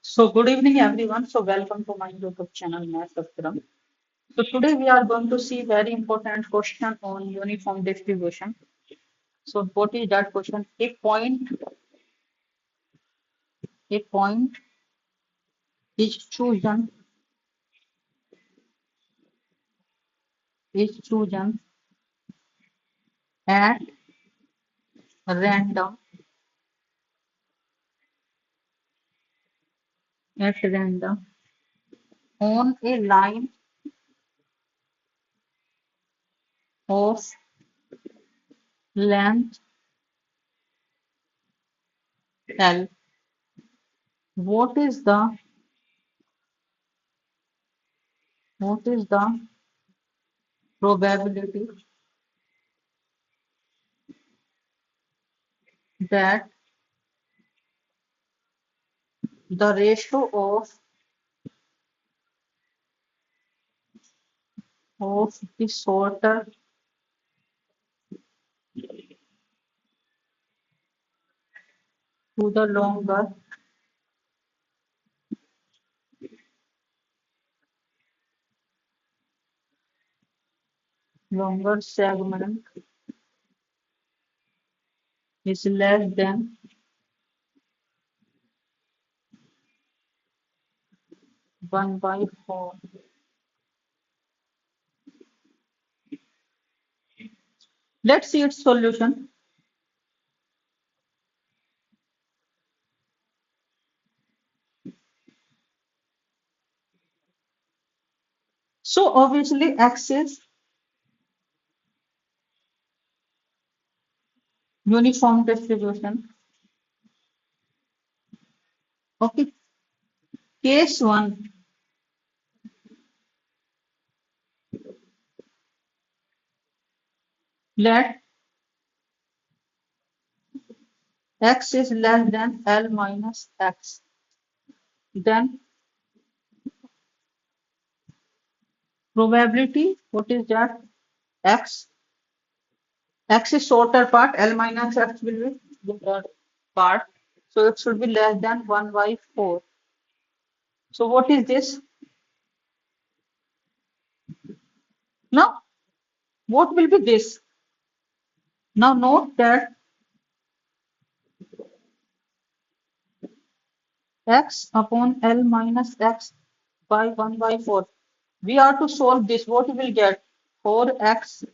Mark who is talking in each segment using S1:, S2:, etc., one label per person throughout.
S1: So good evening everyone. So welcome to my YouTube channel Math Saptaram. So today we are going to see very important question on uniform distribution. So what is that question? A point is chosen at random at random on a line of length L. What is the what is the probability that the ratio of the shorter to the longer segment is less than 1 by 4. Let's see its solution. So obviously X is uniform distribution. Okay. Case 1. Let X is less than L minus X. Then probability, what is that? X. X is shorter part, L minus X will be the part. So it should be less than 1 by 4. So what is this? Now, what will be this? Now note that X upon L minus X by 1 by 4. We are to solve this. What we will get? 4x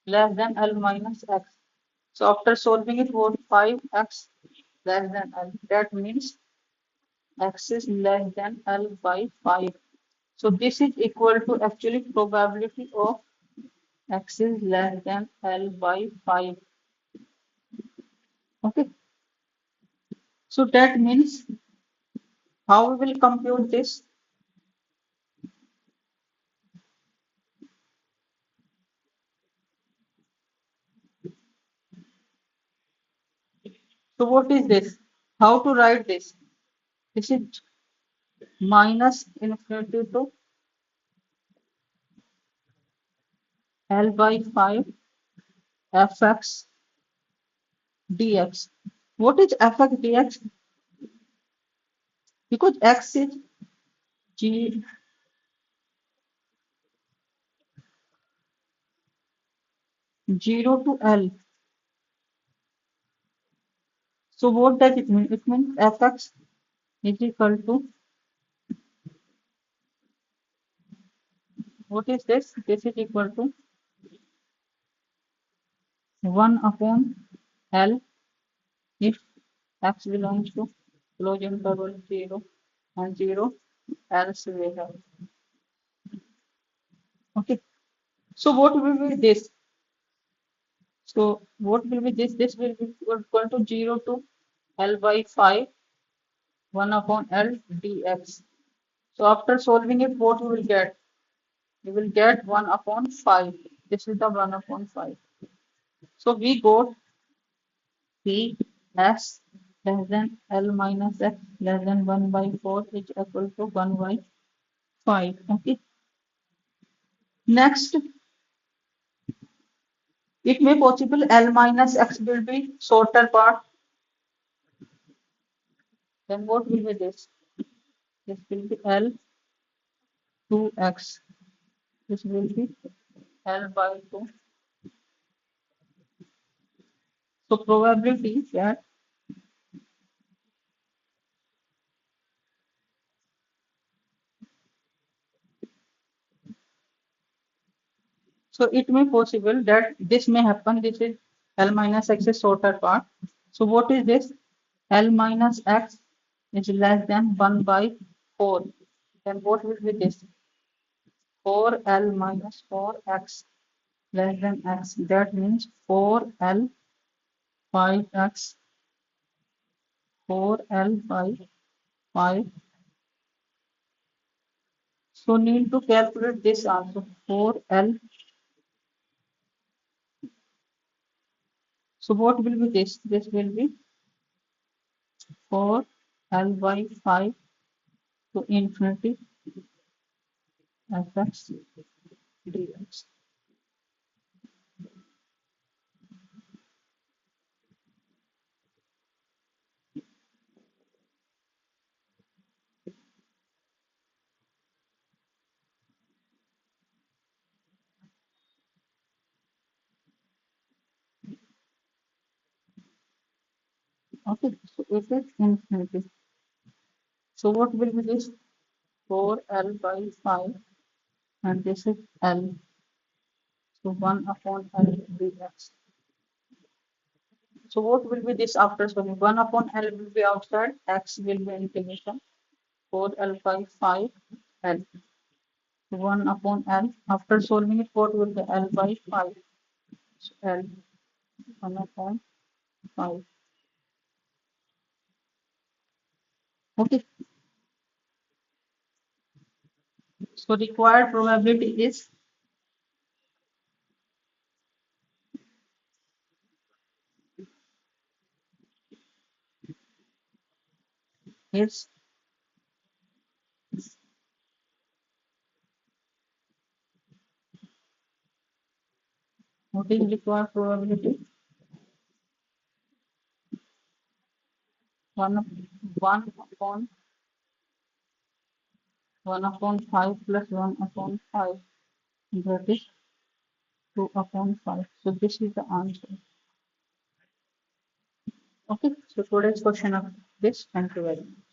S1: less than L minus X. So after solving it, what 5x less than L. That means X is less than L by 5. So this is equal to actually probability of X is less than L by 5. Okay. So that means how we will compute this? So what is this? How to write this? This is minus infinity to L by 5 fx dx. What is fx dx? Because x is g 0 to L. So what does it mean? It means fx is equal to, what is this? This is equal to 1 upon L if x belongs to closed interval 0 and 0 else we have. Okay. So what will be this? So what will be this? This will be equal to 0 to L by 5 1 upon L dx. So after solving it, what you will get? You will get 1 upon 5. This is the 1 upon 5. So we got P S less than L minus X less than 1 by 4 is equal to 1 by 5. Okay. Next, it may possible L minus X will be shorter part. Then what will be this? This will be L 2x. This will be L by 2. So probability that so it may possible that this may happen. This is L minus x is shorter part. So what is this? L minus x is less than 1 by 4. Then what will be this? 4L minus 4x less than x. That means 4L 5x 4L by 5. So need to calculate this also. 4L. So what will be this? This will be 4L by 5 to infinity fx dx. Okay, so it is infinity. So what will be this? 4L by 5 and this is L. So 1 upon L dx. So what will be this after solving? 1 upon L will be outside, x will be integration 4L by 5 L. 1 upon L. After solving it, what will be L by 5? So L 1 upon 5. Okay. So required probability is what is required probability? 1 1 upon 1 upon 5 plus 1 upon 5. That is 2 upon 5. So this is the answer. Okay. So today's question of this. Thank you very much.